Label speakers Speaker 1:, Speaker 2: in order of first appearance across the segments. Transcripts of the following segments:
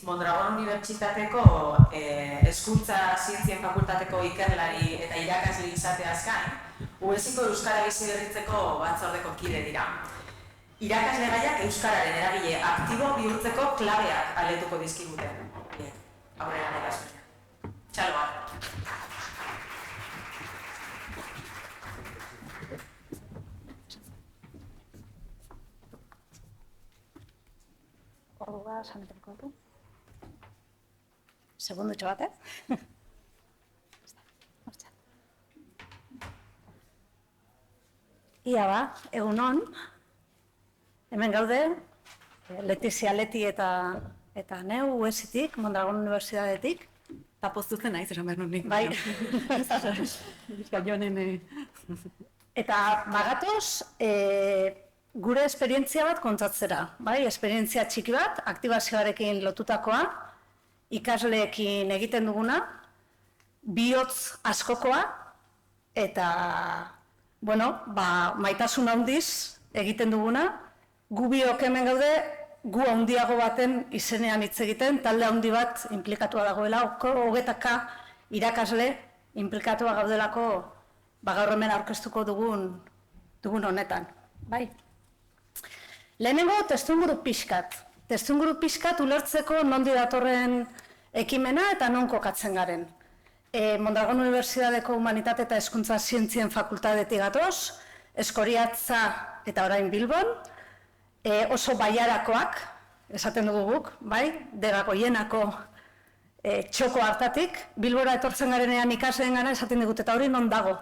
Speaker 1: Mondragon Unibertsitateko Hezkuntza Zientzien Fakultateko ikerlari eta irakasle izateaz gain, UESiko Euskara bizi berritzeko batzordeko kide dira. Irakasle gaiak euskararen eragile aktibo bihurtzeko klabeak aletuko dizkigute. Aurrera irakasleak. Txalo bat.
Speaker 2: Ordua saneteko du. Segundutxo bat, Ia ba, egun hon, hemen gaude, Letizia Leti eta neu, UESitik, Mondragon Unibertsitatetik.
Speaker 3: Eta poztuzen naiz, esan behar nik.
Speaker 2: Bai. Eta bagatoz, gure esperientzia bat kontatzera, bai? Esperientzia txiki bat, aktibazioarekin lotutakoa, ikasleekin egiten duguna, bihotz askokoa, eta, bueno, maitasun handiz egiten duguna, gu biok hemen gaude, gu handiago baten izenean hitz egiten, talde handi bat inplikatua dagoela, 20 irakasle inplikatua gaudelako gaur hemen aurkeztuko dugun honetan, bai? Lehenengo, testuinguru pixkat. Testuinguru pixkat ulertzeko nondi datorren ekimena eta non kokatzen garen. Mondragon Unibertsitateko Humanitate eta Hezkuntza Zientzien Fakultatetik gatoz, Eskoriatza eta orain Bilbon, oso baiarakoak, esaten dugu guk, bai? Degakoienako txoko hartatik, Bilbora etortzen garenean ikasleen gana esaten digut, eta hori non dago,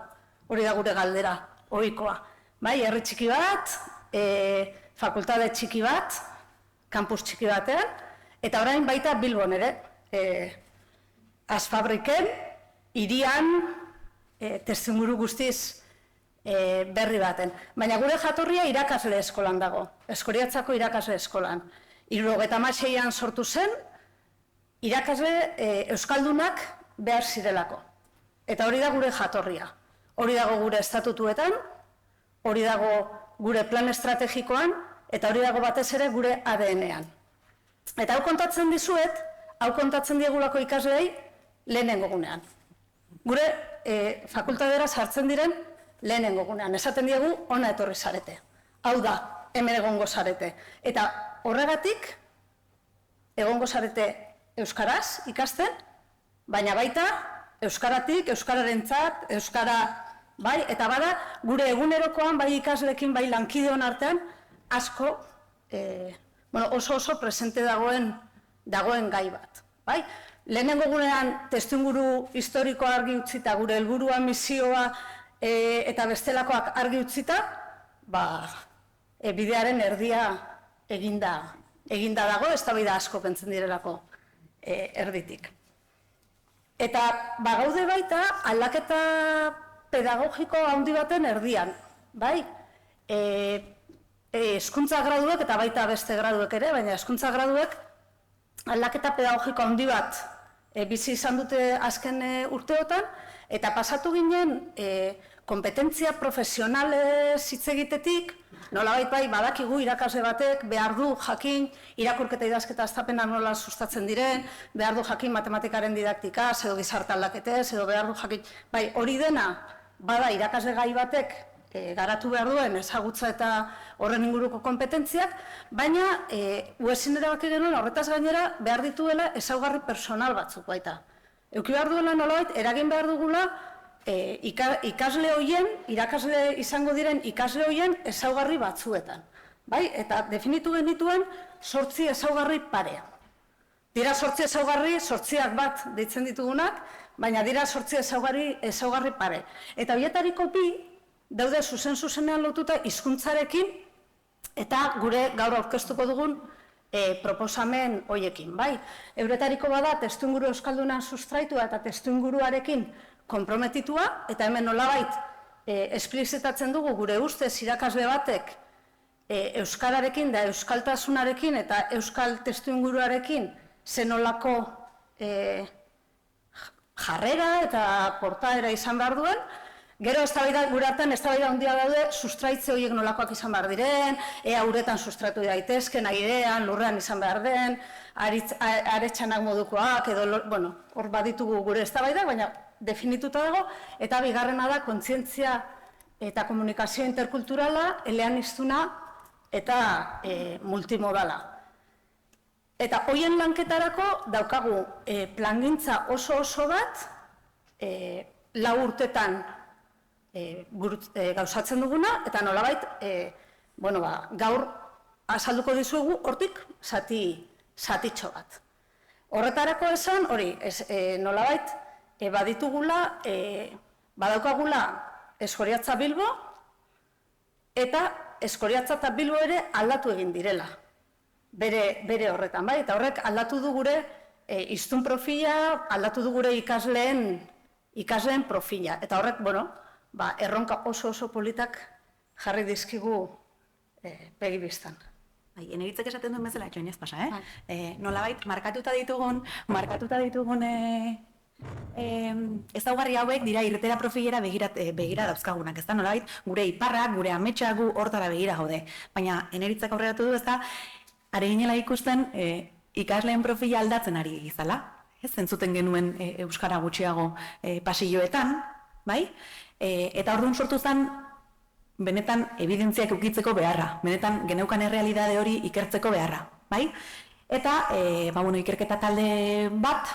Speaker 2: hori da gure galdera, ohikoa. Bai, herri txiki bat, fakultate txiki bat, kampus txiki batean, eta orain baita Bilbon ere, Asfabriken, hirian, testuinguru guztiz berri baten. Baina gure jatorria irakasle eskolan dago, Eskoriatzako irakasle eskolan. 76an sortu zen, irakasle euskaldunak behar zirelako. Eta hori da gure jatorria. Hori dago gure estatutuetan, hori dago gure plan estrategikoan, eta hori dago batez ere gure ADN-ean. Eta hau kontatzen dizuet, hau kontatzen diegulako ikasleei lehenengo gunean. Gure fakultatera sartzen diren lehenengo gunean. Esaten diegu, ona etorri zarete. Hau da, hemen egongo zarete. Eta horregatik, egongo zarete euskaraz ikasten, baina baita euskaratik, euskararentzat, euskara, bai, eta bada, gure egunerokoan, bai ikaslekin, bai lankideon artean, asko, oso presente dagoen gai bat, bai? Lehenengo gunean testuinguru historikoa argi utzita, gure helburua, misioa eta bestelakoak argi utzita, bidearen erdia eginda dago, eztabaida asko pentzen direlako erditik. Eta gaude baita aldaketa pedagogiko handi baten erdian, bai? Hezkuntza graduek eta baita beste graduek ere, baina hezkuntza graduek aldaketa pedagogiko handi bat bizi izan dute azken urteotan, eta pasatu ginen kompetentzia profesionalez hitz egitetik, nolabait bai badakigu irakasle batek behar du jakin irakurketa idazketa hastapena nola sustatzen diren, behar du jakin matematikaren didaktika, edo gizarte aldaketez, edo behar du jakin, bai hori dena bada irakasle gai batek garatu behar duen ezagutza eta horren inguruko kompetentziak, baina UESin erabaki genuen horretaz gainera behar dituela ezaugarri personal batzuk baita. Euki behar duela nolabait, eragin behar dugula ikasle hoien, irakasle izango diren ikasle hoien ezaugarri batzuetan. Bai? Eta definitu genituen 8 ezaugarri pare. Dira 8 ezaugarri, 8ak bat deitzen ditugunak, baina dira 8 ezaugarri pare. Eta bietariko bi daude zuzenean lotuta hizkuntzarekin eta gure gaur aurkeztuko dugun proposamen hoiekin, bai? Euretariko bada testuinguru euskalduna sustraitua eta testuinguruarekin konprometitua, eta hemen nolabait esplizitatzen dugu gure ustez irakasle batek euskararekin da euskaltasunarekin eta euskal testuinguruarekin zenolako jarrera eta portaera izan behar duen, Gero gure artean eztabaida handia daude sustraitze horiek nolakoak izan behar diren, ea uretan sustratu daitezken, airean, lurrean izan behar den, aretsanak modukoak, edo, bueno, hor baditugu gure eztabaidak, baina definituta dago, eta bigarrena da kontzientzia eta komunikazio interkulturala, eleaniztuna eta multimodala. Eta hoien lanketarako daukagu plangintza oso bat, 4 urtetan gauzatzen duguna, eta nolabait, gaur azalduko dizuegu hortik zatitxo bat. Horretarako esan, hori, nolabait, badaukagula Eskoriatza Bilbo, eta Eskoriatza eta Bilbo ere aldatu egin direla, bere horretan, bai? Eta horrek aldatu du gure hiztun profila, aldatu du gure ikasleen profila. Eta horrek, erronka oso politak jarri dizkigu begibistan.
Speaker 3: Eneritzek esaten duen bezala, joan ez pasa, nolabait, markatuta ditugun ezaugarri hauek dira irtetera profilera begira dauzkagunak, ez da, nolabait, gure iparrak, gure ametsak gu hortara begira gaude. Baina, eneritzak aurreratu du, ez da, are ginela ikusten ikasleen profila aldatzen ari izala, ez zentzuten genuen euskara gutxiago pasilloetan, bai? Eta orduan sortu zen, benetan evidentziak ukitzeko beharra, benetan geneukan errealidade hori ikertzeko beharra, bai? Eta, ikerketa talde bat,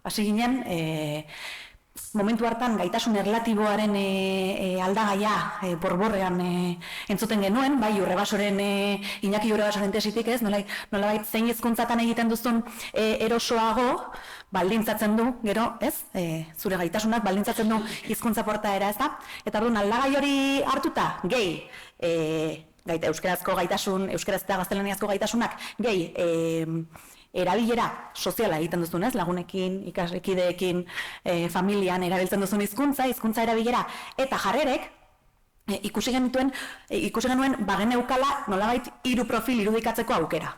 Speaker 3: hasi ginen, momentu hartan gaitasun erlatiboaren aldagaia borborrean entzuten genuen, bai, Iñaki Urrebasoren tesitik ez, nolabait zein hizkuntzatan egiten duzun erosoago, baldintzatzen du, gero, ez, zure gaitasunak baldintzatzen du hizkuntza portaera, ez da? Eta orduan aldagai hori hartuta, gehi, euskarazko gaitasun, euskaraz eta gaztelaniazko gaitasunak, gehi, erabilera soziala egiten duzun, ez? Lagunekin, ikaslekideekin, familian erabiltzen duzun hizkuntza erabilera eta jarrerek ikusi genuen bageneukala nolabait 3 profil irudikatzeko aukera,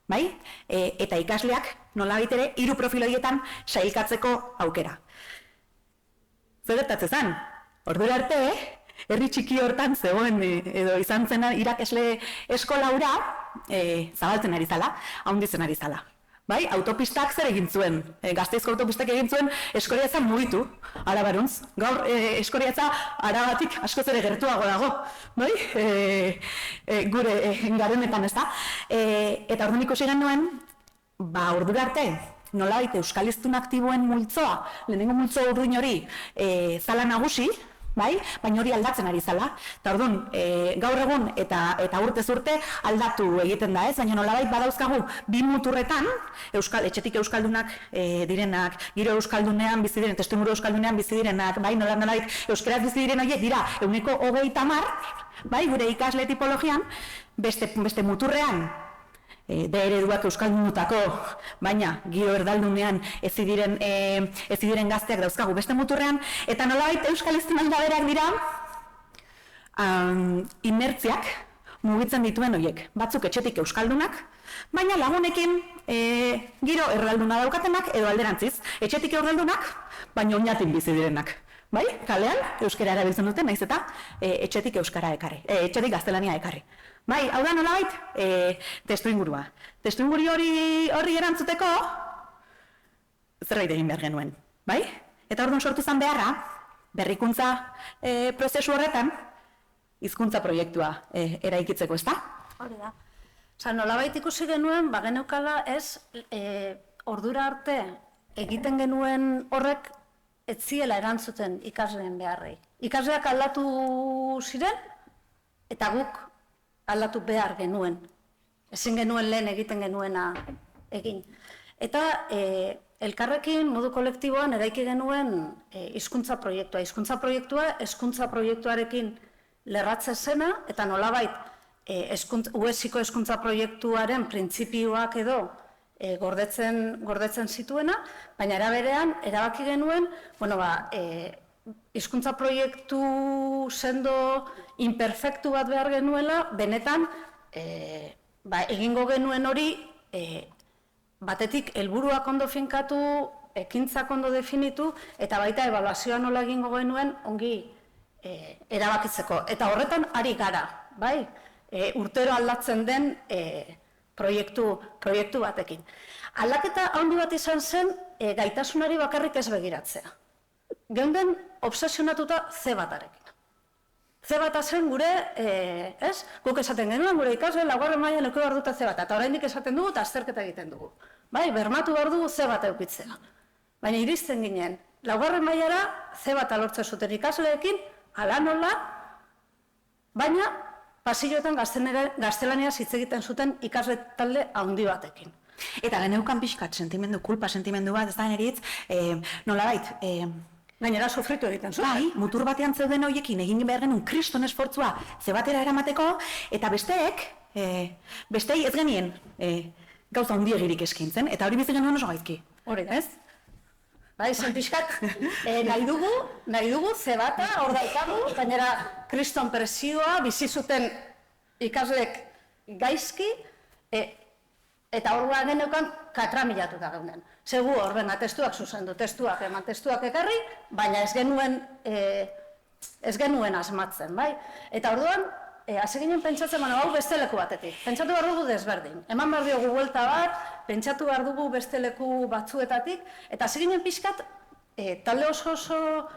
Speaker 3: bai? Eta ikasleak nolabait ere 3 profil horietan sailkatzeko aukera. Zer gertatzen zen? Ordura arte, herri txiki hortan zegoen edo izan zen irakasle eskola hura zabaltzen ari zala, handitzen ari zala. Bai, autopistak zer egin zuen, Gasteizko autopistak egin zuen Eskoriatza mugitu, Arabaruntz. Gaur Eskoriatza Arabatik askoz ere gertuago dago, bai? Gure garenetan, ez da? Eta orduan ikusi genuen, ordura arte, nolabait euskaliztun aktiboen multzoa, lehenengo multzo urdin hori zala nagusi, bai? Baina hori aldatzen ari zala. Eta orduan, gaur egun eta urtez urte aldatu egiten da, ez? Baina nolabait badauzkagu 2 muturretan, etxetik euskaldunak direnak, giro euskaldunean bizi diren, testuinguru euskaldunean bizi direnak, bai? Nolabait euskaraz bizi diren horiek dira 130, bai? Gure ikasle tipologian, beste muturrean, de ereduak euskaldunutako, baina giro erdaldunean ez diren gazteak dauzkagu beste muturrean, eta nolabait euskaliztun aldaberak dira inertziak mugitzen dituen horiek. Batzuk etxetik euskaldunak, baina lagunekin giro erdalduna daukatenak edo alderantziz. Etxetik erdaldunak, baina oinatik bizi direnak. Bai, kalean euskara erabiltzen dute, naiz eta etxetik euskara ekarri, etxetik gaztelania ekarri. Bai, hau da nolabait, testuingurua. Testuinguru horri erantzuteko zerbait egin behar genuen, bai? Eta orduan sortu zen beharra, berrikuntza prozesu horretan, hizkuntza proiektua eraikitzeko, ez da?
Speaker 2: Hori da. Nolabait ikusi genuen, bageneukala ez, ordura arte egiten genuen horrek ez ziela erantzuten ikasleen beharrei. Ikasleak aldatu ziren, eta guk aldatu behar genuen. Ezin genuen lehen egiten genuena egin. Eta elkarrekin modu kolektiboan eraiki genuen hizkuntza proiektua. Hizkuntza proiektua, hezkuntza proiektuarekin lerratzen zena, eta nolabait UESiko hezkuntza proiektuaren printzipioak edo gordetzen zituena, baina eraberean erabaki genuen, hizkuntza proiektu sendo imperfektu bat behar genuela, benetan egingo genuen hori batetik helburuak ondo finkatu, ekintzak ondo definitu, eta baita ebaluazioa nola egingo genuen ongi erabakitzeko. Eta horretan ari gara, bai? Urtero aldatzen den proiektu batekin. Aldaketa handi bat izan zen gaitasunari bakarrik ez begiratzea. Geunden obsesionatuta C batarekin. C bata zen gure, guk esaten genuen, gure ikasle laugarren mailan eduki behar dute C bata, eta oraindik esaten dugu eta azterketa egiten dugu. Bai, bermatu behar dugu C bata edukitzea. Baina iristen ginen, laugarren mailara C bata lortzen zuten ikasleekin, ala nola, baina pasilloetan gaztelaniaz hitz egiten zuten ikasle talde handi batekin.
Speaker 3: Eta geneukan pixkat sentimendu, kulpa sentimendu bat, ez da neritz, nolabait,
Speaker 2: gainera sufritu egiten zuten.
Speaker 3: Bai, mutur batean zeuden horiekin egin behar genuen kriston esfortzua zebatera eramateko, eta besteei ez genien gauza handiegirik eskintzen, eta hori bizi genuen oso gaizki.
Speaker 2: Hori da, ez? Bai, zen pixkat, nahi dugu zebata, hor daukagu, gainera kriston presioa, bizi zuten ikaslek gaizki, eta hor geneukan katramilatuta geunden. Segu horren testuak zuzendu, testuak eman, testuak ekarri, baina ez genuen asmatzen, bai? Eta orduan, hasi ginen pentsatzen, hau beste leku batetik. Pentsatu behar dugu desberdin. Eman behar diogu buelta bat, pentsatu behar dugu beste leku batzuetatik, eta hasi ginen pixkat, talde oso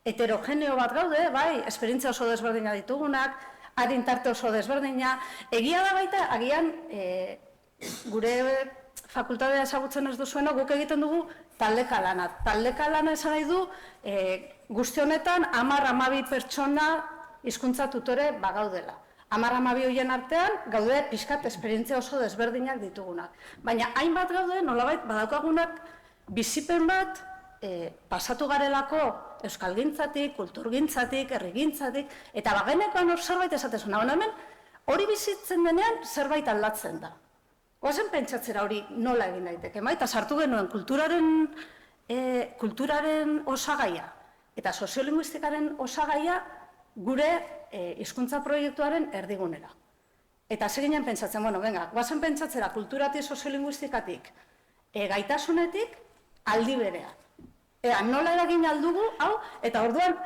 Speaker 2: heterogeneo bat gaude, bai? Esperientzia oso desberdina ditugunak, adin tarte oso desberdina. Egia da baita, agian, gure fakultatea ezagutzen ez duzueno, guk egiten dugu taldeka lana. Taldeka lana esan nahi du, guzti honetan 10-12 pertsona hizkuntza tutore bagaudela. 10-12 horien artean, gaude pixkat esperientzia oso desberdinak ditugunak. Baina hainbat gaude, nolabait badaukagunak bizipen bat pasatu garelako euskalgintzatik, kulturgintzatik, herrigintzatik, eta bagenekoan hor zerbait esatezuna. Hemen, hori bizitzen denean zerbait aldatzen da. Goazen pentsatzera hori nola egin daiteke, eta sartu genuen kulturaren osagaia eta soziolinguistikaren osagaia gure hizkuntza proiektuaren erdigunera. Eta hasi ginen pentsatzen, goazen pentsatzera kulturatik, soziolinguistikatik, gaitasunetik aldi berean. Nola eragin aldugu, hau, eta orduan,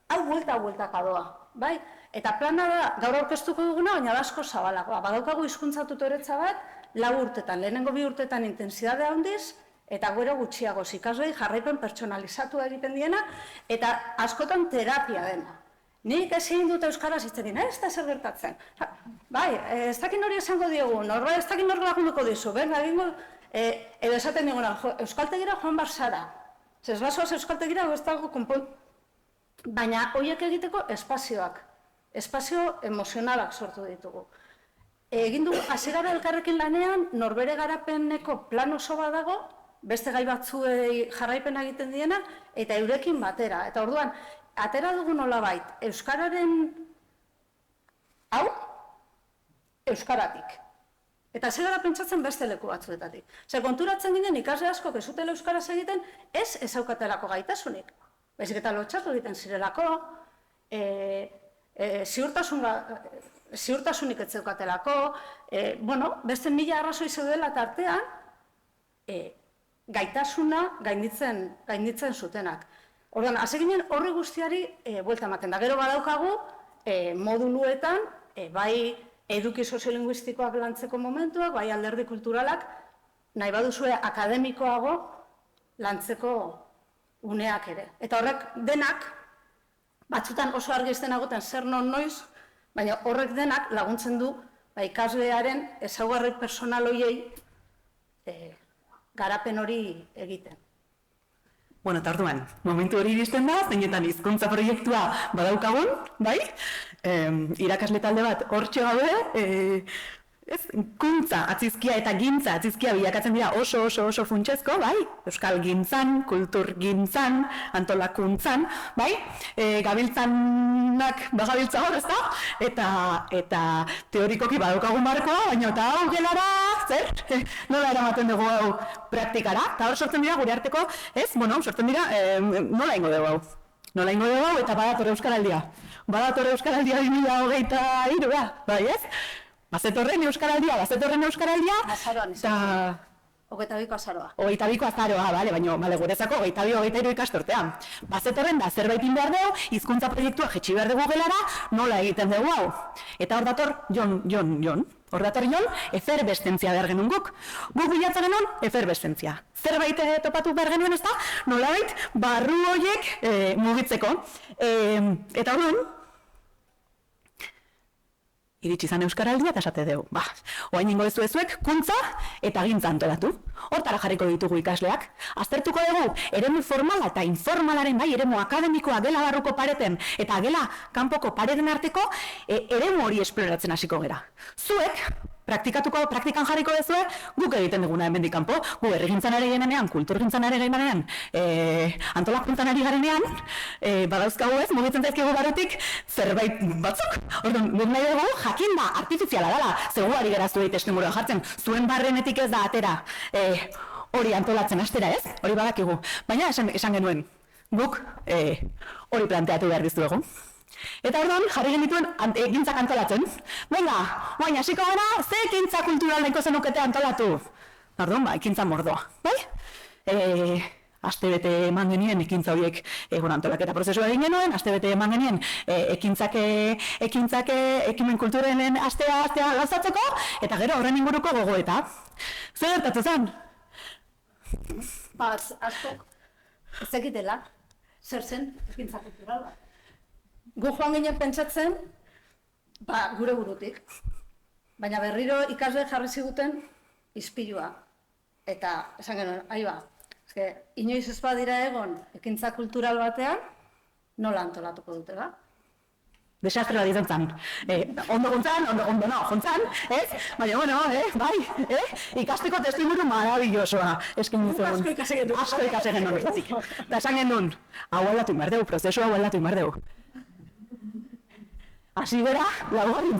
Speaker 2: hau buelta-bueltaka doa, bai? Eta plana da, gaur aurkeztuko duguna, baina asko zabalagoa. Badaukagu hizkuntza tutoretza bat, 4 urtetan, lehenengo 2 urtetan intensidadea handiz, eta gero gutxiago ikaslei jarraipen pertsonalizatua egiten diena, eta askotan terapia dena. Nik ezin dut euskaraz hitz egin, ez da zer gertatzen. Bai, ez dakin hori esango diogu, norbait ez dakin norba lagunduko dizu, benga, egingo, edo esaten diguna, euskaltegira joan bar zara. Ez basoaz euskaltegira, ez dago konpon. Baina horiek egiteko espazioak, espazio emozionalak sortu ditugu. Egin du, hasi gara elkarrekin lanean, norbere garapeneko plan oso bat dago, beste gai batzuei jarraipena egiten diena, eta eurekin batera. Eta orduan, atera dugu nolabait, euskararen hau, euskaratik. Eta ze gara pentsatzen beste leku batzuetatik. Zer konturatzen ginen ikasle asko ez zutela euskaraz egiten, ez ezaukatelako gaitasunik. Baizik eta lotxatu egiten zirelako, ziurtasunik ez zeukatelako, beste 1000 arrazoi zeudela tartean, gaitasuna gainditzen zutenak. Orduan, hasi ginen horri guztiari buelta ematen da. Gero badaukagu, moduluetan, bai eduki soziolinguistikoak lantzeko momentuak, bai alderdi kulturalak, nahi baduzue akademikoago lantzeko uneak ere. Eta horrek denak, batzutan oso argi ez denagoten zer non noiz, baina horrek denak laguntzen du ikaslearen ezaugarri personal horiei garapen hori egiten.
Speaker 3: Bueno, eta orduan, momentu hori iristen da, zeinetan hizkuntza proiektua badaukagun, bai? Irakasle talde bat hortxe gaude, kuntza atzizkia eta gintza atzizkia bilakatzen dira oso funtsezko, bai? Euskal gintzan, kultur gintzan, antolakuntzan, bai? Gabiltzanak bagabiltza hor, ez da? Eta teorikoki badaukagun markoa, baina eta hau gelara, zer? Nola eramaten dugu hau praktikara? Eta hor sortzen dira gure arteko, ez? Sortzen dira, nola ingo dugu hau? Nola ingo dugu hau eta badatorre Euskaraldia. Badatorre Euskaraldia 2023, bai ez? Bazetorren Euskaraldia,
Speaker 2: Azaroan izan. 22 azaroa.
Speaker 3: 22 azaroa, bale, guretzako 22-23 ikasturtean. Bazetorren da, zerbait behar dugu, hizkuntza proiektua jetxi behar dugu gelara, nola egiten dugu hau. Eta hor dator, hor dator Jon, eferbeszentzia behar genuen guk. Guk bilatzen genuen, eferbeszentzia. Zerbait topatu behar genuen ez da, nolabait, barru horiek mugitzeko. Eta hori, iritsi izan Euskaraldia eta esate dugu. Oain ingo ezuek, kuntza eta gintza antolatu. Hortara jarriko ditugu ikasleak. Aztertuko dugu, eremu formala eta informalaren, eremu akademikoa gela barruko pareten eta gela kanpoko pareten arteko, eremu hori esploratzen hasiko gera. Zuek, praktikan jarriko duzue, guk egiten duguna hemendik kanpo, gu herrigintzan ari genean, kulturgintzan ari genean, antolakuntzan ari garenean, badauzkagu ez, mugitzen zaizkigu barutik, zerbait batzuk. Orduan, guk nahi dugu, jakinda, artifiziala dela, zegu ari geraztu egite estimulua jartzen, zuen barrenetik ez da atera hori antolatzen astera ez, hori badakigu. Baina esan genuen, guk hori planteatu behar dizuegu. Eta orduan, jarri genituen ekintzak antolatzen. Venga, baina hasiko gara, ze ekintza kultural nahiko zenukete antolatu? Orduan, ekintza mordoa, bai? Astebete eman genien ekintza horiek antolaketa prozesua egin genuen, astebete eman genien ekimen kulturenen astea gauzatzeko, eta gero horren inguruko gogoeta. Zer gertatu zen?
Speaker 2: Askok, ez egitela, zer zen ekintza kultural bat. Gu joan ginen pentsatzen, gure burutik. Baina berriro ikasle jarri ziguten izpilua. Eta esan genuen, inoiz ez badira egon ekintza kultural batean, nola antolatuko dute, ba?
Speaker 3: Desastre bat izan zen. Ondo jontzan, ez? Baina, bai, ikasteko testimuru maravillosoa eskin duzen. Asko ikasegen horretatik. Eta esan genuen, hau aldatu inbardeu, prozesu hau aldatu inbardeu. Hasi gara laugarren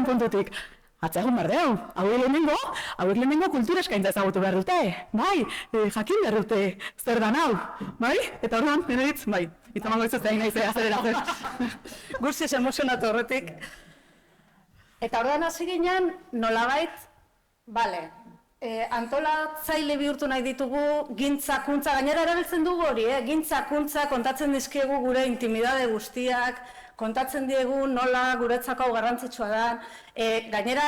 Speaker 3: puntutik. Atzagun bardeu, hauek lehenengo kultura eskaintza ezagutu behar dute. Bai, jakin behar dute zer dan hau. Bai, eta orduan, beneritz, bai. Itamango izuz egin nahi azeleratzen.
Speaker 2: Guztiz emozionatu horretik. Eta orduan hasi ginen, nolabait, antolatzaile bihurtu nahi ditugu, gintzakuntza, gainera erabiltzen dugu hori, gintzakuntza kontatzen dizkiegu gure intimidade guztiak, kontatzen diegu nola guretzako garrantzitsua da, gainera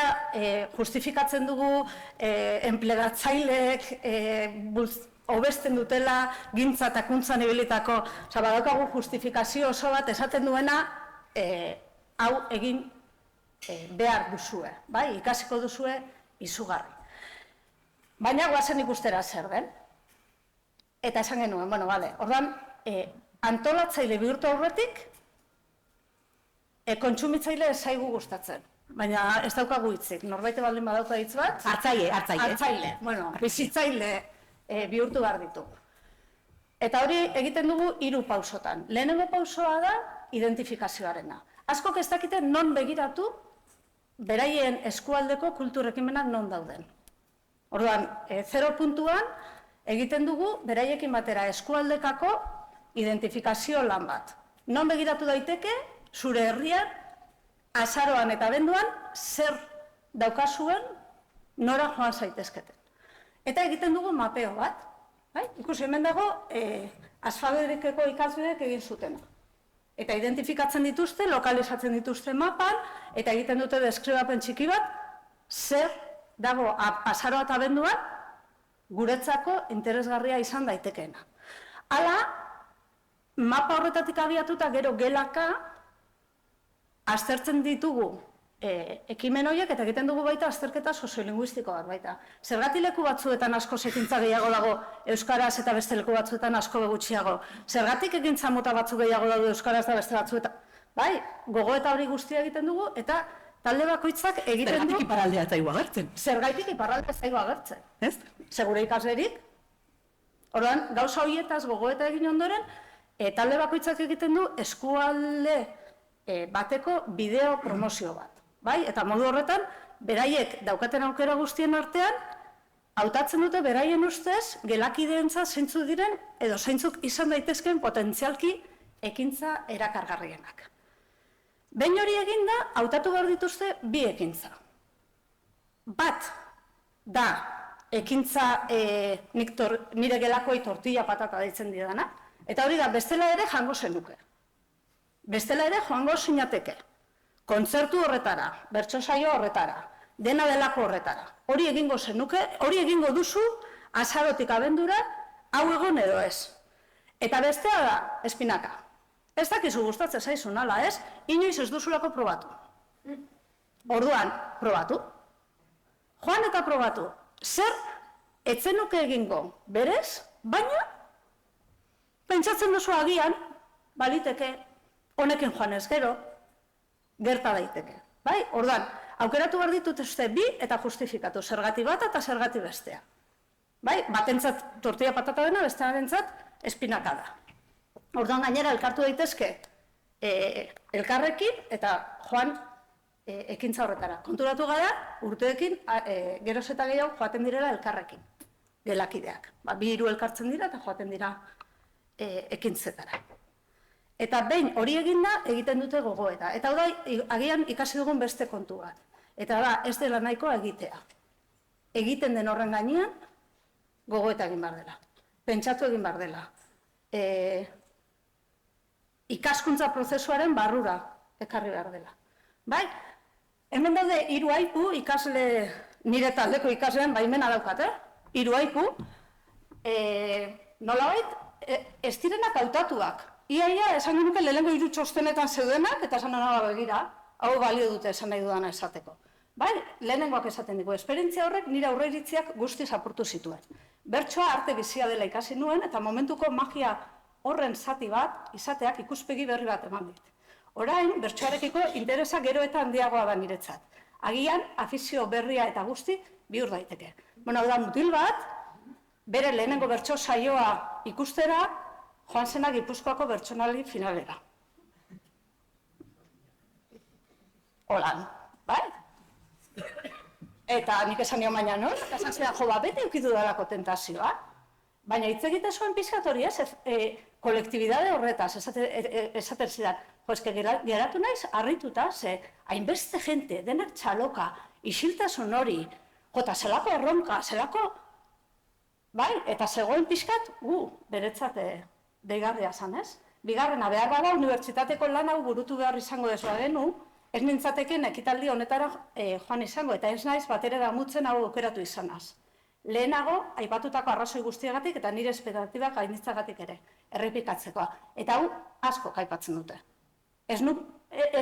Speaker 2: justifikatzen dugu enplegatzaileek hobesten dutela gintza eta kuntzan ibilitako, badaukagu justifikazio oso bat esaten duena hau egin behar duzue, ikasiko duzue izugarri. Baina guazen ikustera zer den. Eta esan genuen, ordan antolatzaile bihurtu aurretik, kontsumitzaile ez zaigu gustatzen. Baina ez daukagu hitzik, norbaite baldin badauka hitz bat? Hartzaile, bizitzaile bihurtu behar ditu. Eta hori egiten dugu 3 pausotan. Lehenengo pausoa da identifikazioarena. Askok ez dakite non begiratu beraien eskualdeko kultur ekimenak non dauden. Orduan, 0 puntuan egiten dugu beraiekin batera eskualdekako identifikazio lan bat. Non begiratu daiteke, zure herrian, azaroan eta abenduan, zer daukazuen nora joan zaitezketen. Eta egiten dugu mapeo bat. Ikusi hemen dago, Asfaberikeko ikasleek egin zutena. Eta identifikatzen dituzte, lokalizatzen dituzte mapan, eta egiten dute deskribapen txiki bat, zer dago azaroa eta abenduan, guretzako interesgarria izan daitekeena. Hala, mapa horretatik abiatuta gero gelaka, aztertzen ditugu ekimen horiek eta egiten dugu baita azterketa soziolinguistiko bat baita. Zergatik leku batzuetan asko ekintza gehiago dago euskaraz eta beste leku batzuetan asko gutxiago. Zergatik ekintza mota batzu gehiago daude euskaraz eta beste batzuetan. Bai, gogoeta hori guztia egiten dugu eta talde bakoitzak egiten du...
Speaker 3: Zergatik iparraldea ez zaigu agertzen.
Speaker 2: Zergatik iparraldea ez zaigu agertzen. Ez? Segure ikaslerik. Orduan, gauza horietaz gogoeta egin ondoren, talde bakoitzak egiten du eskualde bateko bideo promozio bat. Bai? Eta modu horretan, beraiek daukaten aukera guztien artean, hautatzen dute beraien ustez, gelakideentzat zeintzuk diren, edo zeintzuk izan daitezkeen potentzialki ekintza erakargarrienak. Behin hori eginda, hautatu behar dituzte 2 ekintza. Bat, da ekintza nire gelakoi tortilla patata deitzen didana, eta hori da, bestela ere jango zenuke. Bestela ere joango zinateke. Kontzertu horretara, bertso saio horretara, dena delako horretara. Hori egingo zenuke, hori egingo duzu, azarotik abendura, hau egon edo ez. Eta bestea da, espinaka. Ez dakizu gustatzen zaizu, nala ez? Inoiz ez duzulako probatu. Orduan, probatu. Joan eta probatu. Zer, etzenuke egingo berez, baina, pentsatzen duzu agian, baliteke, honekin joan ez gero, gerta daiteke. Bai? Orduan, aukeratu behar ditut bi eta justifikatu, zergati bat eta zergati bestea. Bai? Batentzat tortilla patata dena, bestearentzat espinaka da. Orduan gainera elkartu daitezke elkarrekin eta joan ekintza horretara. Konturatu gara, urteekin geroz eta gehiago joaten direla elkarrekin, gelakideak. Bi hiru elkartzen dira eta joaten dira ekintzetara. Eta behin hori eginda egiten dute gogoeta. Eta hau da, agian ikasi dugun beste kontu bat. Eta da, ez dela nahikoa egitea. Egiten den horren gainean, gogoeta egin behar dela. Pentsatu egin behar dela. Ikaskuntza prozesuaren barrura ekarri behar dela. Bai? Hemen daude hiru aipu, ikasle, nire taldeko ikasleen baimena daukat, hiru aipu, nolabait, ez direnak hautatuak. Iaia, esan genuke lehenengo hiru txostenetan zeudenak, eta esan hona begira, hau balio dute esan nahi dudana esateko. Bai, lehenengoak esaten dugu, esperientzia horrek nire aurreiritziak guztiz apurtu zituen. Bertsoa arte bizia dela ikasi nuen, eta momentuko magia horren zati bat, izateak ikuspegi berri bat eman dit. Orain, bertsoarekiko interesa gero eta handiagoa da niretzat. Agian, afizio berria eta guzti bihur daiteke. Bueno, da mutil bat, bere lehenengo bertso saioa ikustera, joan zena Gipuzkoako bertsonali finalera. Holan, bai? Eta nik esan nion baina nor, eta esan zidan, jo, bete eukitu dalako tentazioa, baina hitz egite zuen pixkat hori ez, kolektibidade horretaz, esaten zidan, eske geratu naiz harrituta, ze hainbeste jente, denak txaloka, isiltasun hori, jota zelako erronka, zelako, bai, eta zegoen pixkat, beretzat deigarria zan, ez? Bigarrena, behar bada, unibertsitateko lan hau burutu behar izango dezua genu, ez nintzateken ekitaldi honetara joan izango, eta ez naiz batere damutzen hau aukeratu izanaz. Lehenago, aipatutako arrazoi guztiagatik eta nire espektatibak gainitzagatik ere, errepikatzekoa. Eta hau asko aipatzen dute. Ez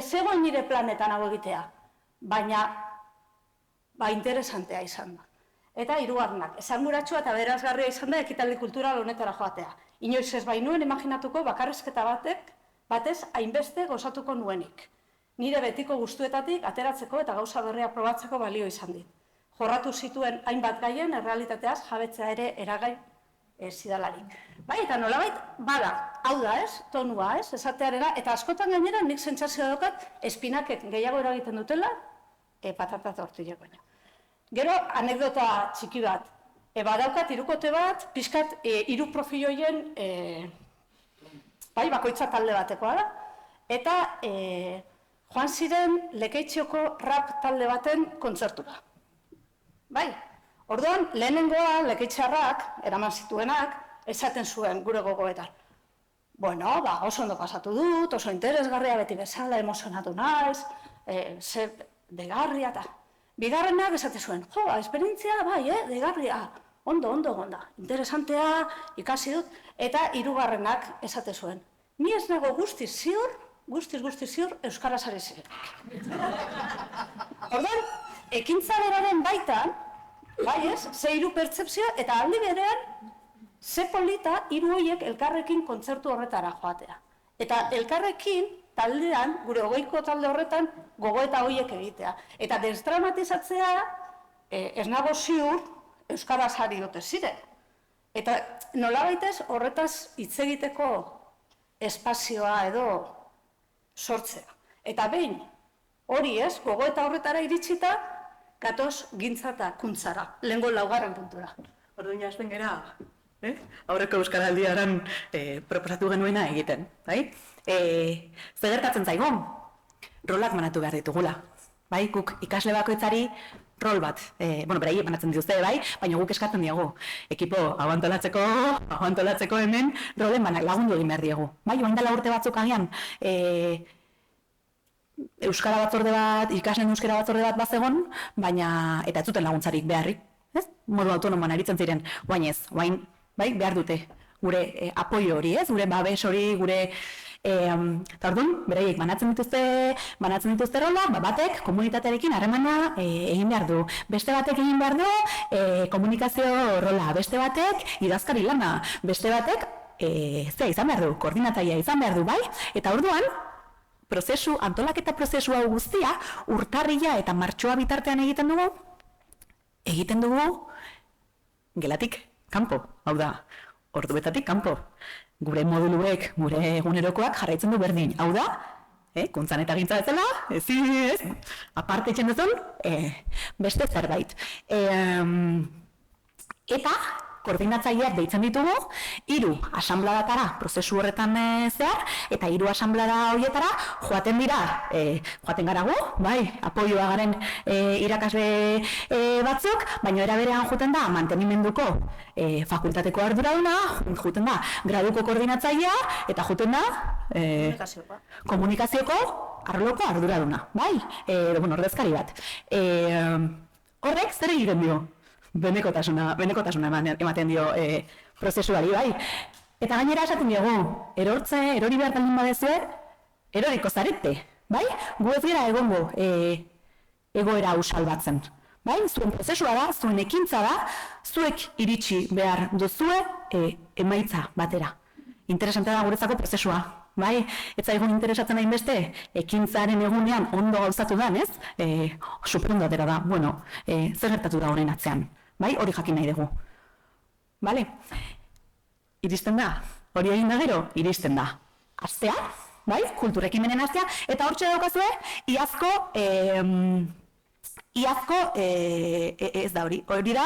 Speaker 2: zegoen nire planetan hau egitea, baina interesantea izan da. Eta hirugarrenak, esanguratsua eta berazgarria izan da ekitaldi kultural honetara joatea. Inoiz ez bainuen imaginatuko bakarrizketa batez hainbeste gozatuko nuenik. Nire betiko gustuetatik ateratzeko eta gauza berria probatzeko balio izan dit. Jorratu zituen hainbat gaien errealitateaz jabetzea ere eragai zidalarik. Bai, eta nolabait, bada, hau da ez, tonua ez, esatearena, eta askotan gainera nik sentsazioa daukat espinakek gehiago eragiten dutela patata tortillak baina. Gero, anekdota txiki bat. Badaukat hirukote bat, pixkat hiru profil horien, bai, bakoitza talde batekoa da, eta joan ziren Lekeitzioko rap talde baten kontzertura. Bai, orduan, lehenengoa Lekeitziarrak, eraman zituenak, esaten zuen gure gogoetan. Bueno, oso ondo pasatu dut, oso interesgarria beti bezala, emozionatu naiz, ze degarria eta... Bigarrenak esate zuen, esperientzia, bai, degarria, ondo, interesantea, ikasi dut, eta hirugarrenak esate zuen. Ni ez nago guztiz ziur, euskaraz ari ziren. Orduan, ekintza beraren baitan, bai ez, ze hiru pertzepzio, eta aldi berean, ze polita hiru horiek elkarrekin kontzertu horretara joatea. Eta elkarrekin, taldean, gure hogeiko talde horretan, gogoeta horiek egitea. Eta desdramatizatzea, ez nago ziur, euskaraz ari ote ziren. Eta nolabaitez horretaz hitz egiteko espazioa edo sortzea. Eta behin, hori ez, gogoeta horretara iritsita, gatoz gintza eta kuntzara, lehengo laugarren puntura.
Speaker 3: Orduan jazten gera, aurreko euskaraldiaran proposatu genuena egiten, bai? Zer gertatzen zaigun, rolak manatu behar ditugula. Bai, guk ikasle bakoitzari rol bat, beraiek banatzen dituzte bai, baina guk eskatzen diegu. Ekipo, hau antolatzeko hemen, rolen lagundu egin behar diegu. Bai, oain dela urte batzuk agian, euskara batzorde bat, ikasleen euskara batzorde bat bazegon, baina, eta ez zuten laguntzarik beharrik, ez? Modu autonomoan aritzen ziren, oain ez, oain, bai, behar dute, gure apoio hori, ez? Gure babes hori, gure... Eta orduan, beraiek banatzen dituzte rolak, batek komunitatearekin harremana egin behar du. Beste batek egin behar du komunikazio rola, beste batek idazkari lana, beste batek izan behar du, koordinatzailea izan behar du, bai? Eta orduan, antolaketa prozesu hau guztia, urtarrila eta martxoa bitartean egiten dugu gelatik kanpo, hau da, ordubetatik kanpo. Gure moduluek, gure egunerokoak jarraitzen du berdin. Hau da, kuntzan eta gintza ez dela, ez, aparte etxen duzun, beste zerbait. Eta, koordinatzaileak deitzen ditugu, 3 asanbladatara prozesu horretan zehar, eta 3 asanblada horietara joaten gara gu, bai, apoioa garen irakasle batzuk, baina era berean joaten da mantenimenduko fakultateko arduraduna, joaten da graduko koordinatzailea, eta joaten da komunikazioko arloko arduraduna, bai, ordezkari bat. Horrek zer egiten dio? Benekotasuna ematen dio prozesuari, bai. Eta gainera esaten diogu, erori behar talin badezue, eroriko zarete, bai? Gu ez gara egongo egoera hau salbatzen. Bai? Zuen prozesua da, zuen ekintza da, zuek iritsi behar duzue emaitza batera. Interesante da guretzako prozesua. Bai, ez zaigun interesatzen hainbeste, ekintzaren egunean ondo gauzatu da, ez? Superondo atera da, zer gertatu da honen atzean. Bai, hori jakin nahi dugu. Bale? Iristen da, hori egin da gero, iristen da. Astea, bai, kulturekimenen astea, eta hortxe daukazue, iazko, ez da hori da,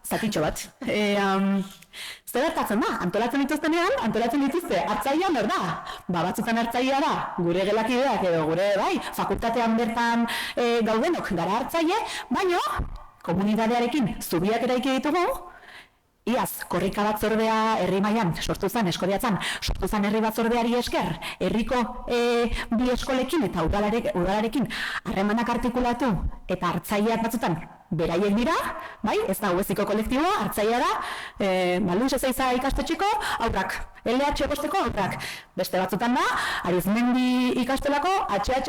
Speaker 3: zatitxo bat. Zer gertatzen da, antolatzen dituzte, hartzailean hor da. Batzutan hartzailea da, gure gelakideak edo gure, bai, fakultatean bertan gaudenok gara hartzaile, baina komunitatearekin zubiak eraiki ditugu, iaz, korrika batzordea herri mailan sortu zen, Eskoriatzan, sortu zen herri batzordeari esker, herriko bi eskolekin eta udalarekin harremanak artikulatu eta hartzaileak batzutan beraiek dira, bai, ez da Ueziko kolektiboa, hartzailea da, Luis Ezeiza ikastetxeko aurrak, LH bosteko aurrak, beste batzutan da, Arizmendi ikastolako HH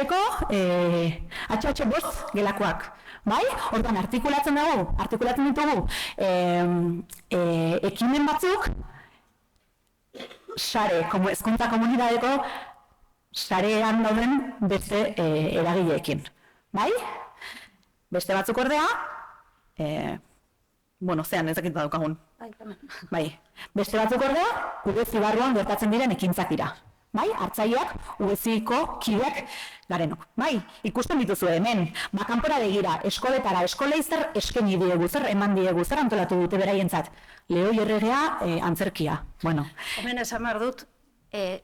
Speaker 3: bost gelakoak. Bai, orduan artikulatzen ditugu ekimen batzuk hezkuntza komunitateko sarean dauden beste eragileekin. Bai? Beste batzuk ordea, zean ezakit daukagun. Bai, beste batzuk ordea, Uezi barruan gertatzen diren ekintzak dira. Bai, hartzaileak, Ueziko kideak garenok. Bai, ikusten dituzu hemen, kanpora begira, eskoletara, eskolei zer eskeni diegu, zer eman diegu, zer antolatu dute beraientzat. Leoi erregea, antzerkia.
Speaker 2: Hemen esan behar dut,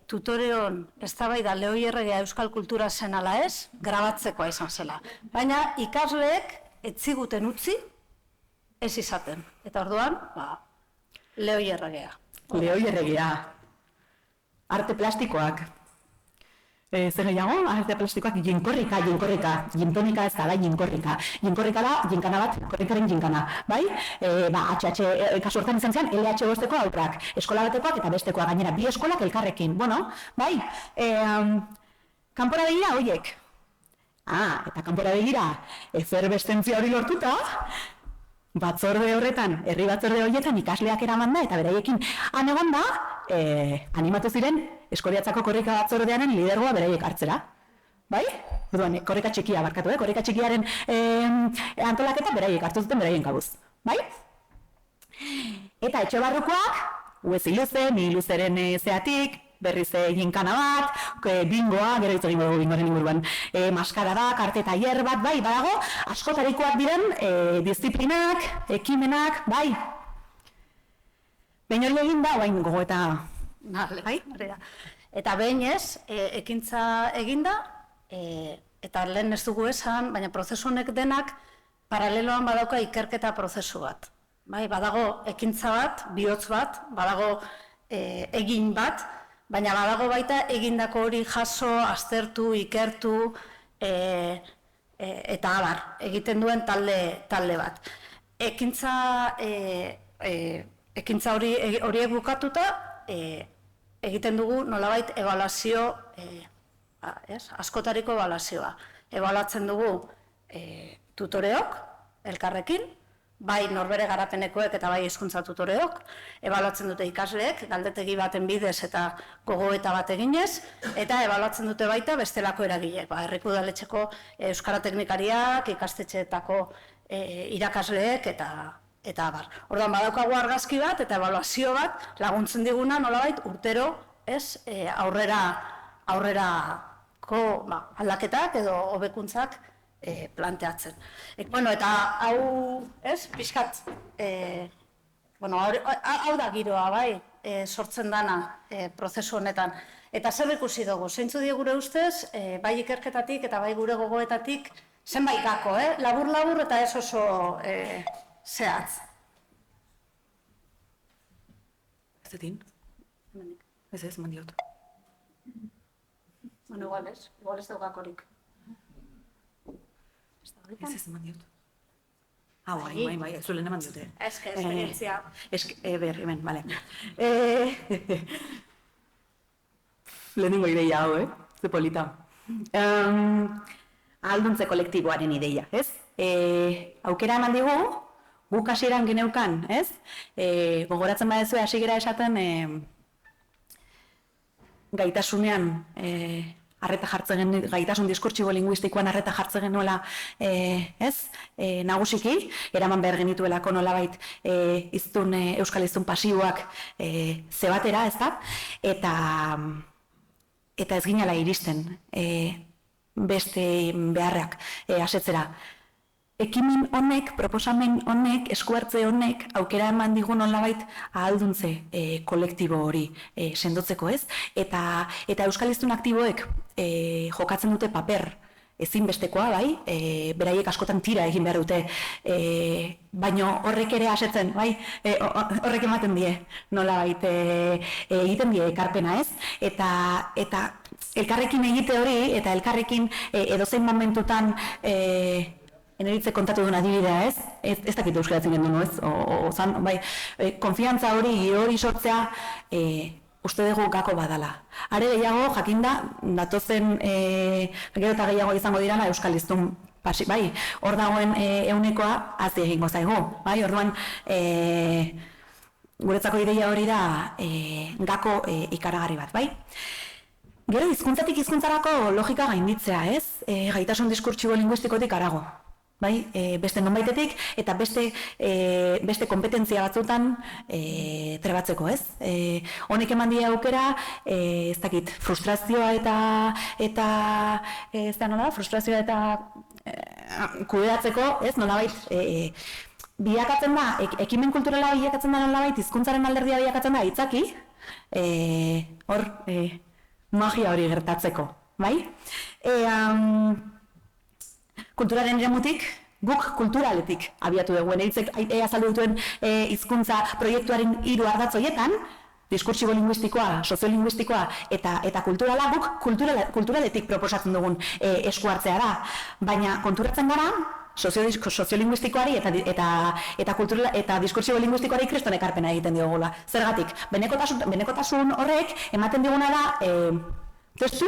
Speaker 2: tutoreon eztabaida Leoi erregea euskal kultura zen ala ez, grabatzekoa izan zela. Baina ikasleek ez ziguten utzi, ez izaten. Eta orduan, Leoi erregea.
Speaker 3: Leoi erregea. Arte plastikoak. Zer gehiago, arte plastikoak jinkorrika, jintonika ez da, jinkorrika. Jinkorrika da, jinkana bat, korrikaren jinkana. Bai? Kasu hortan izan zian, LH bosteko aurrak. Eskola batekoak eta bestekoak gainera, bi eskolak elkarrekin. Bai? Kanpora begira horiek. Eta kanpora begira, eferbestentzia hori lortuta, batzorde horretan, herri batzorde horietan ikasleak eraman da, eta beraiekin egon da, animatu ziren Eskoriatzako korrika batzordearen lidergoa beraiek hartzera. Bai? Orduan, korrika txikia barkatu, korrika txikiaren antolaketa beraiek hartu zuten beraien kabuz. Bai? Eta etxe barrukoak, Uezi luze, ni luzeren zeatik, berriz jinkana bat, bingoa, gero hitz egingo dugu bingoren inguruan, maskara da, karte tailer bat, bai, badago, askotarikoak diren disiplinak, ekimenak, bai. Behin hori egin da, oain gogo eta...
Speaker 2: Bai? Eta behin ez, ekintza eginda, eta lehen ez dugu esan, baina prozesu honek denak paraleloan badauka ikerketa prozesu bat. Bai, badago ekintza bat, bihotz bat, badago egin bat, baina badago baita egindako hori jaso, aztertu, ikertu, eta abar, egiten duen talde bat. Ekintza horiek bukatuta, egiten dugu nolabait ebaluazio, askotariko ebaluazioa. Ebaluatzen dugu tutoreok, elkarrekin, bai norbere garapenekoek eta bai hizkuntza tutoreok, ebaluatzen dute ikasleek, galdetegi baten bidez eta gogoeta bat eginez, eta ebaluatzen dute baita bestelako eragileek, herriko udaletxeko euskara teknikariak, ikastetxeetako irakasleek eta abar. Orduan badaukagu argazki bat eta ebaluazio bat laguntzen diguna nolabait urtero aurrerako aldaketak edo hobekuntzak planteatzen. Eta hau, pixkat, hau da giroa, bai, sortzen dana prozesu honetan. Eta zer ikusi dugu, zeintzu die gure ustez, bai ikerketatik eta bai gure gogoetatik, zenbait gako, labur-labur eta ez oso zehatz.
Speaker 3: Ez zetin? Ez mandiot.
Speaker 2: Igual ez daukakorik.
Speaker 3: Ez mandiot. Bai, ez zuen eman diote.
Speaker 2: Ez que esperientzia.
Speaker 3: Hemen, bale. Lehenengo ideia hau, ze polita. Ahalduntze kolektiboaren ideia, ez? Aukera eman digu, guk hasieran geneukan, ez? Gogoratzen badezue hasi gera esaten gaitasunean arreta jartzen gaitasun diskurtsibo linguistikoan arreta jartzen genuela, nagusiki, eraman behar genituelako nolabait euskal hiztun pasiboak zebatera, ez da? Eta ez ginela iristen beste beharrak asetzera. Ekimen honek, proposamen honek, eskuartze honek, aukera eman digun nolabait ahalduntze kolektibo hori sendotzeko, ez? Eta euskal hiztun aktiboek jokatzen dute paper ezinbestekoa, bai? Beraiek askotan tira egin behar dute, baino horrek ere asetzen, bai? Horrek ematen die, nolabait egiten die ekarpena, ez? Eta elkarrekin egite hori, eta elkarrekin edozein momentutan eneritze kontatu duen adibidea, ez? Ez dakit euskaratzen gendu, ez? Konfiantza hori sortzea uste dugu gako badala. Are gehiago, jakinda, datozen gero eta gehiago izango dirana euskal hiztun pasi, bai? Hor dagoen ehunekoa hazi egingo zaigu, bai? Orduan, guretzako ideia hori da gako ikaragarri bat, bai? Gero, hizkuntzatik hizkuntzarako logika gainditzea, ez? Gaitasun diskurtsibo linguistikotik harago. Bai, beste nonbaitetik eta beste kompetentzia batzutan trebatzeko, ez? Honek eman die aukera, ez dakit, frustrazioa eta kudeatzeko, ez? Nolabait, bilakatzen da, ekimen kulturala bilakatzen da nolabait, hizkuntzaren alderdia bilakatzen da, hitzaki, hor, magia hori gertatzeko, bai? Kulturaren eremutik, guk kulturaletik abiatu dugu. Eritzek azaldu dutuen hizkuntza proiektuaren 3 ardatz horietan, diskurtsibo linguistikoa, soziolinguistikoa eta kulturala, guk kulturaletik proposatzen dugun esku hartzea da. Baina konturatzen gara, soziolinguistikoari eta diskurtsibo linguistikoari kriston ekarpena egiten diogula. Zergatik, benekotasun horrek ematen diguna da testu,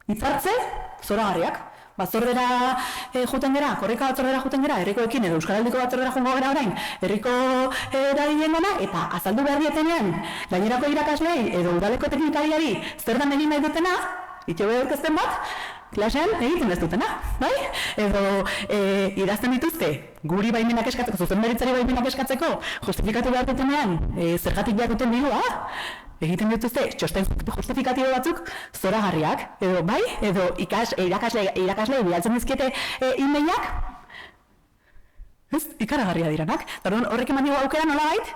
Speaker 3: hitzartze, zoragarriak. Batzordera juten gera, korrika batzordera juten gera, herrikoekin edo euskaraldiko batzordera jungo gera orain, herriko eragileen gana, eta azaldu behar dietenean, gainerako irakaslei edo udaleko teknikariari zer dan egin nahi dutena, itxobe aurkezten bat, klasean egiten ez dutena, bai? Edo idazten dituzte, guri baimenak eskatzeko, zuzendaritzari baimenak eskatzeko, justifikatu behar dutenean, zergatik behar duten dirua, egiten dituzte, txosten justifikatibo batzuk zoragarriak, edo bai, edo irakasle bidaltzen dizkiete e-mailak, ez, ikaragarria diranak. Horrek eman dugu aukera nolabait,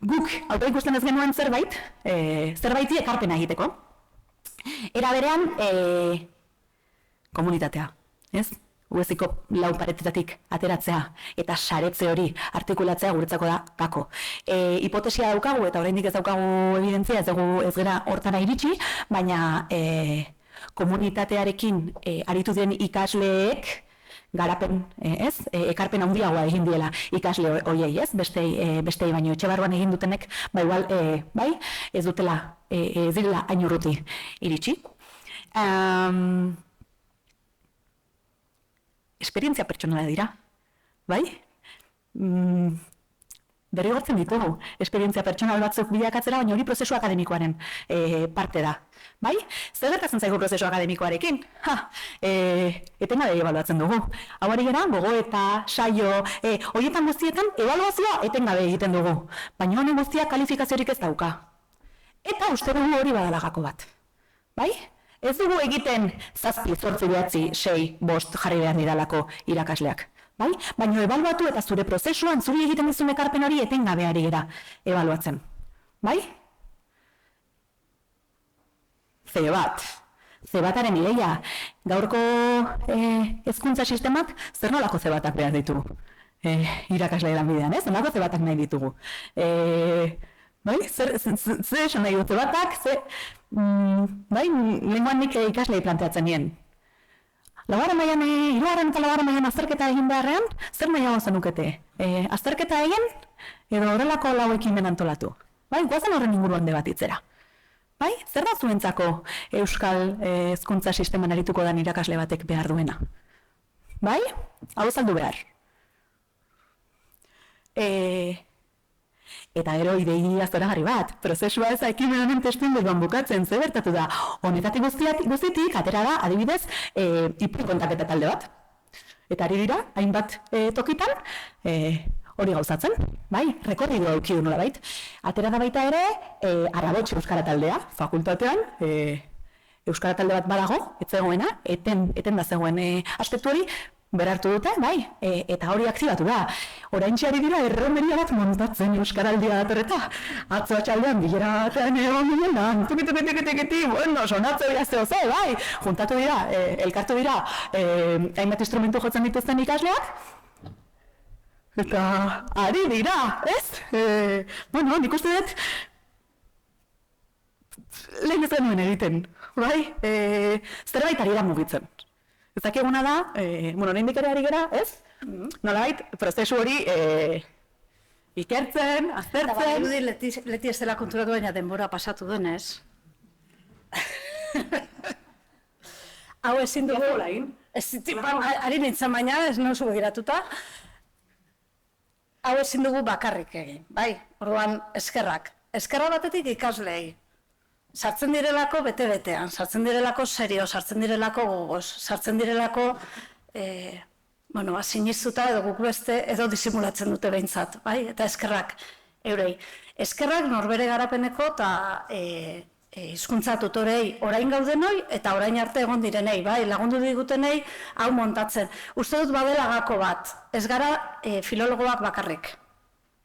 Speaker 3: guk aukera ikusten ez genuen zerbaiti ekarpena egiteko. Era berean, komunitatea, ez? UESiko 4 paretetatik ateratzea eta saretze hori artikulatzea guretzako da gako. Hipotesia daukagu eta oraindik ez daukagu evidentzia, ez gara hortara iritsi, baina komunitatearekin aritu den ikasleek garapen, ekarpen handiagoa egin diela ikasle horiei, bestei baino etxe barruan egin dutenek, igual, ez dutela, ez direla hain urruti iritsi. Esperientzia pertsonala dira, bai? Derrigortzen ditugu, esperientzia pertsonal batzuk bilakatzera, baina hori prozesu akademikoaren parte da. Bai? Zer gertatzen zaigu prozesu akademikoarekin? Etengabe ebaluatzen dugu. Hau ari gara, gogoeta, saio, horietan guztietan ebaluazioa etengabe egiten dugu. Baina honen guztia kalifikaziorik ez dauka. Eta uste dugu hori badala gako bat. Bai? Ez dugu egiten 7, 8, 9, 6, 5 jarri behar didalako irakasleak. Bai? Baina ebaluatu eta zure prozesuan, zuri egiten dizun ekarpen hori etengabe ari gara ebaluatzen. Bai? Zebataren ideia. Gaurko hezkuntza sistemak zer nolako zebatak behar ditugu? Irakasle lanbidean, ez? Nolako zebatak nahi ditugu? Bai? Zer esan nahi dut zebatak? Bai? Lenguan nik ikaslei planteatzen nien. Laugarren mailan, 3. eta 4. mailan azterketa egin beharrean, zer nahiago zenukete? Azterketa egin edo horrelako lau ekimen antolatu? Bai? Goazen horren inguruan debatitzera. Bai? Zer da zuentzako euskal hezkuntza sisteman arituko den irakasle batek behar duena? Bai? Hau saldu behar. Eta gero idei zoragarri bat, prozesua ez ekimen honen testuinguruan bukatzen, ze bertatu da. Honetatik guztitik atera da, adibidez, ipur kontaketa talde bat. Eta ari dira, hainbat tokitan, hori gauzatzen, bai, rekorridua aukidu nola bait. Atera da baita ere, Arabotx Euskara taldea, fakultatean, Euskara talde bat badago, ez zegoena, eten da zegoen aspektu hori, berartu dute, bai, eta hori aktibatu da. Oraintxe ari dira erromeria bat montatzen Euskaraldia datorreta. Atzo atxaldean bilera batean egon ginen da, tuki, bueno, sonatze birazteo ze, bai, juntatu dira, elkartu dira, hainbat instrumentu jotzen dituzten ikasleak, eta ari dira, ez? Bueno, nik uste dut, lehen ez genuen egiten, bai? Zerbait ari da mugitzen. Ez dakiguna da, bueno, oraindik ere ari gara, ez? Nolabait, prozesu hori ikertzen, aztertzen...
Speaker 2: Leti ez dela konturatu baina denbora pasatu denez. Hau ezin dugu... Ari nintzen baina, ez nauzu begiratuta. Hau ezin dugu bakarrik egin, bai? Orduan, eskerrak. Eskerra batetik ikasleei. Sartzen direlako bete-betean, sartzen direlako serio, sartzen direlako gogoz, sartzen direlako, sinistuta edo guk beste edo disimulatzen dute behintzat, bai? Eta eskerrak eurei. Eskerrak norbere garapeneko eta hizkuntza tutorei orain gaudenoi eta orain arte egon direnei, bai? Lagundu digutenei hau montatzen. Uste dut badela gako bat, ez gara filologoak bakarrik.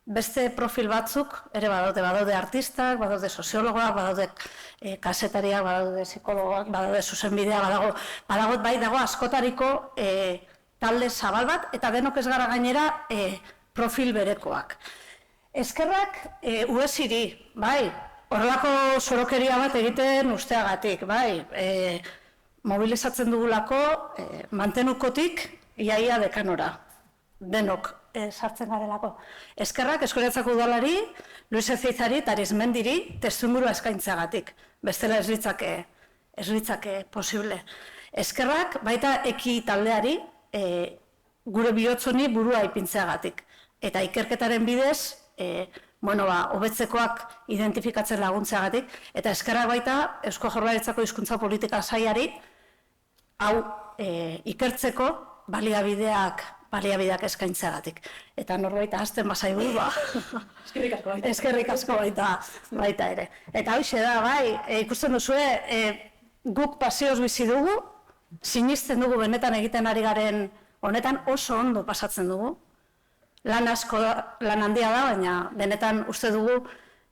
Speaker 2: Beste profil batzuk ere badaude artistak, badaude soziologoak, badaude kasetariak, badaude psikologoak, badaude zuzenbideak, dago askotariko talde zabal bat, eta denok ez gara gainera profil berekoak. Eskerrak UESiri, bai, horrelako sorokeria bat egiten usteagatik, bai, mobilizatzen dugulako mantenukotik iaia dekanora, denok. Sartzen garelako. Eskerrak Eskoletzako Udalari, Luis Ezeizari eta Arizmendiri testuingurua eskaintzagatik. Bestela ez litzake posible. Eskerrak baita eki taldeari gure bihotzoni burua ipintzeagatik. Eta ikerketaren bidez, hobetzekoak identifikatzen laguntzeagatik. Eta eskerrak baita Eusko Jaurlaritzako hizkuntza politika sailari hau ikertzeko baliabideak eskaintzeagatik. Eta norbait hasten bazaigu, eskerrik asko baita ere. Eta hoxe da, bai, ikusten duzue, guk pasioz bizi dugu, sinisten dugu benetan egiten ari garen honetan oso ondo pasatzen dugu. Lan handia da, baina benetan uste dugu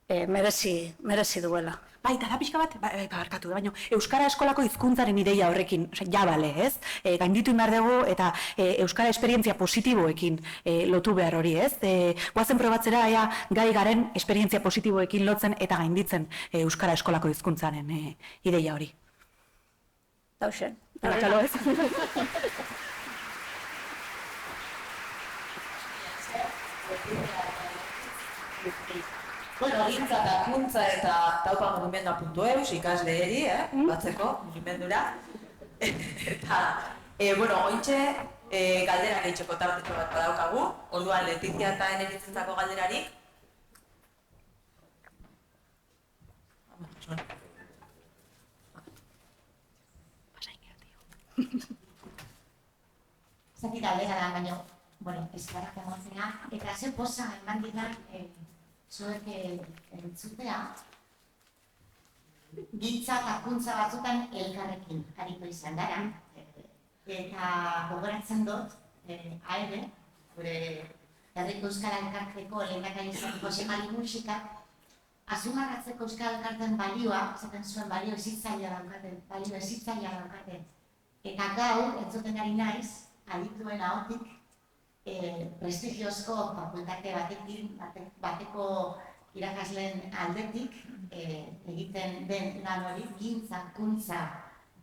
Speaker 2: merezi duela.
Speaker 3: bai, da pixka bat, barkatu, baina Euskara eskolako hizkuntzaren ideia horrekin, ja bale, ez? Gainditu behar dugu eta Euskara esperientzia positiboekin lotu behar hori, ez? Guazen probatzera, gai garen esperientzia positiboekin lotzen eta gainditzen Euskara eskolako hizkuntzaren ideia hori.
Speaker 2: Tauxen.
Speaker 3: Arratxalo ez?
Speaker 1: Bueno, gintza eta kuntza eta taupa mugimendua.eus ikasleeri, batzeko mugimendura. Eta, bueno, ointxe galderak eitxeko tartetxo bat badaukagu, orduan Letizia eta Eneritzentzako galderarik.
Speaker 4: Zati galdera da, baina, bueno, eskarrak emotzea, eta ze posa eman digan zuek entzutea, gintza eta kuntza batzutan elkarrekin hariko izan dara, eta gogoratzen dut, aire, gure Herriko Euskara Elkarteko lehendakari izan Jose Mari Muxikak, azumarratzeko Euskal Elkarten balioa, zaten zuen balio ezitzailea daukaten, eta gaur, entzuten ari naiz, adituen ahotik, prestigiozko fakultate bateko irakasleen aldetik egiten den lan hori, gintza, kuntza,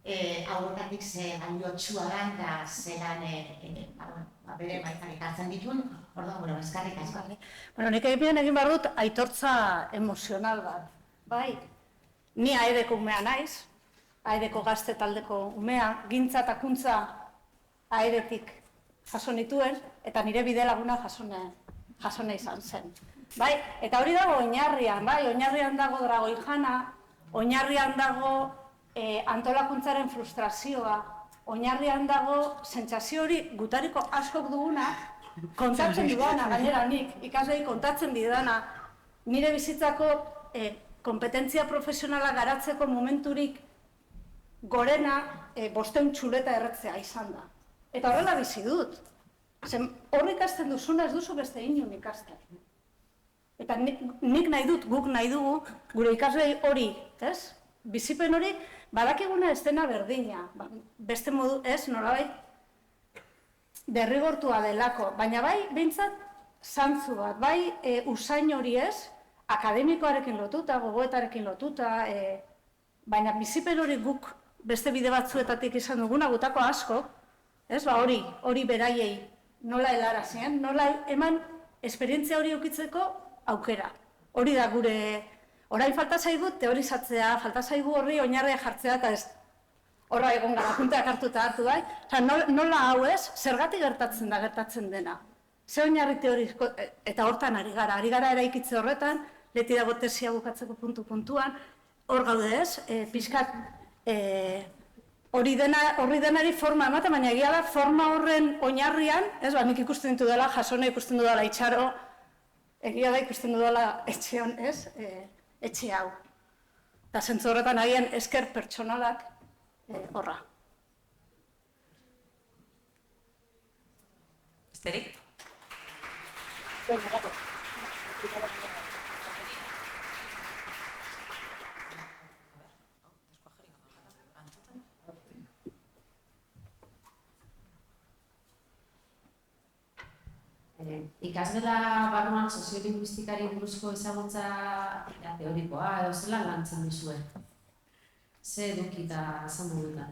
Speaker 4: hauetatik ze baliotsua dan da zelan bere maitzak hartzen ditun, orduan, bueno, eskarrik asko.
Speaker 2: Bueno, nik egin behar dut aitortza emozional bat, bai? Ni aedeko umea naiz, aedeko gazte taldeko umea, gintza eta kuntza aedetik jaso nituen, eta nire bide laguna jasone izan zen. Bai, eta hori dago oinarrian, bai, oinarrian dago dragoi jana, oinarrian dago antolakuntzaren frustrazioa, oinarrian dago sentsazio hori gutariko askok duguna, kontatzen dudana, gainera nik, ikaslei kontatzen didana, nire bizitzako kompetentzia profesionala garatzeko momenturik gorena 500 txuleta erretzea izan da. Eta horrela bizi dut. Horri ikasten duzuna ez duzu beste inon ikasten. Eta nik nahi dut, guk nahi dugu, gure ikaslei hori, ez? Bizipen hori, badakiguna ez dena berdina. Beste modu, ez, nolabait, derrigortua delako. Baina bai, behintzat, zantzu bat, bai, usain hori ez, akademikoarekin lotuta, gogoetarekin lotuta, baina bizipen hori guk beste bide batzuetatik izan duguna, gutako asko, ez, ba hori beraiei nola helarazien, nola eman esperientzia hori eukitzeko aukera. Hori da gure, orain falta zaigu teorizatzea, falta zaigu horri oinarria jartzea, eta ez horra egon gara, punteak hartu eta hartu bai. Nola hau ez, zergatik gertatzen dena. Ze oinarri teoriko, eta hortan ari gara eraikitze horretan, leti dago tesia bukatzeko puntuan, hor gaude ez, pixkat, horri denari forma ematen, baina egia da forma horren oinarrian, ez, ba, nik ikusten ditu dela, jasone ikusten dudala itxaro, egia da ikusten dudala etxean, ez, etxe hau. Eta zentzu horretan agian esker pertsonalak horra.
Speaker 1: Esterik?
Speaker 5: Ikasgela barruan soziolinguistikari buruzko ezagutza teorikoa edo zelan lantzen duzue? Ze eduki eta azaldu dutan?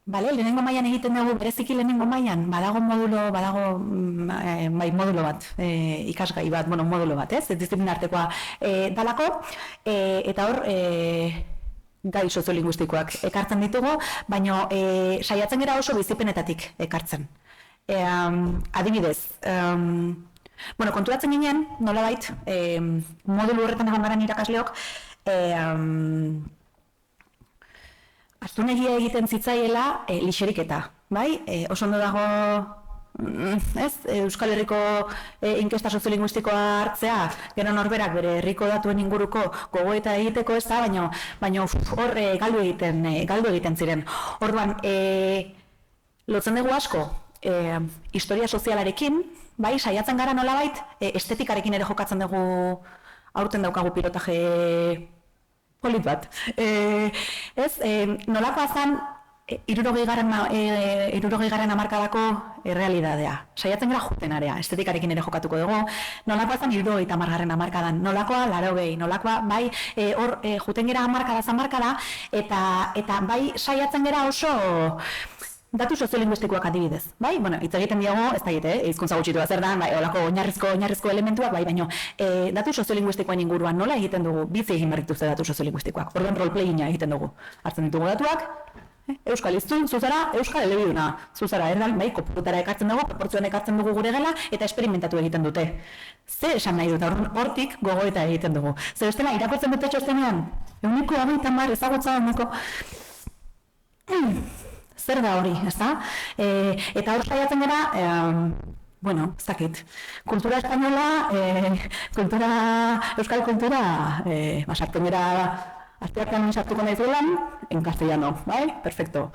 Speaker 3: Bale, lehenengo mailan egiten dugu, bereziki lehenengo mailan, badago modulo bat, ikasgai bat, modulo bat, ez disiplina artekoa dalako, eta hor, gai soziolinguistikoak ekartzen ditugu, baina saiatzen gara oso bizipenetatik ekartzen. Adibidez, konturatzen ginen, nolabait, modulu horretan egon garen irakasleok, astunegia egiten zitzaiela lixeriketa, bai? Oso ondo dago, Euskal Herriko inkesta soziolinguistikoa hartzea, gero norberak bere herriko datuen inguruko gogoeta egiteko ez da, baina hor galdu egiten ziren. Orduan, lotzen dugu asko, historia sozialarekin, bai, saiatzen gara nolabait, estetikarekin ere jokatzen dugu aurten daukagu pilotaje polit bat. Nolakoa zen, 60. hamarkadako errealidadea. Saiatzen gara jutenarea, estetikarekin ere jokatuko dugu. Nolakoa zen 70. hamarkadan, nolakoa 80, nolakoa bai hor juten gara hamarkada, eta bai saiatzen gara oso datu soziolinguistikoak adibidez, bai? Bueno, hitz egiten diago, ez da hizkuntza gutxitua zer da, bai, holako oinarrizko elementuak, bai, baina datu soziolinguistikoen inguruan nola egiten dugu, bizi egin behar dituzte datu soziolinguistikoak. Orduan roleplayinga egiten dugu. Hartzen ditugu datuak, euskal hiztun, zuzara, euskal elebiduna, zuzara, bai, kopurutara ekartzen dugu, proportzioan ekartzen dugu gure gela, eta esperimentatu egiten dute. Ze esan nahi dut, hortik gogoeta egiten dugu. Zer bestela, irakurtzen dute txostenean, 150 ezagutza honeko, zer da hori, ez da? Eta hor saiatzen gara, bueno, ez dakit, kultura espainola, euskal kultura, sartzen gara, asteartean sartuko nahi zuelan, en castellano, bai? Perfecto.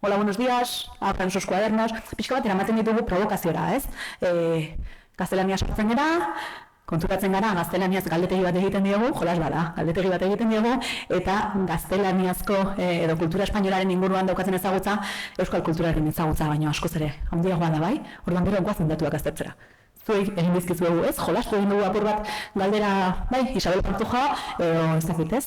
Speaker 3: Hola, buenos días, abran sus cuadernos, pixka bat eramaten ditugu provokaziora, ez? Gaztelania sartzen gara, konturatzen gara, gaztelaniaz galdetegi bat egiten diogu, jolas bada, galdetegi bat egiten diogu, eta gaztelaniazko edo kultura espainolaren inguruan daukatzen ezagutza, euskal kulturaren ezagutza, baino askoz ere, handiagoa da bai, orduan gero guazen datuak aztertzera. Zuei egin dizkizuegu ez, jolastu egin dugu apur bat galdera, bai, Isabel Pantoja, ez dakit ez,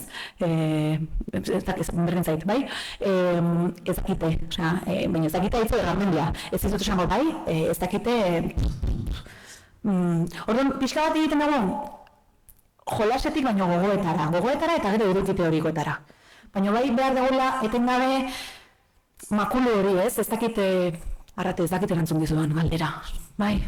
Speaker 3: berdin zait, bai, ez dakite, baina ez dakite hitzu erramendia, ez dizut esango bai, ez dakite, orduan, pixka bat egiten dugu, jolasetik baino gogoetara eta gero eduki teorikoetara. Baina bai behar dugula etengabe makulu hori ez dakite, arrate ez dakite erantzun dizudan galdera, bai.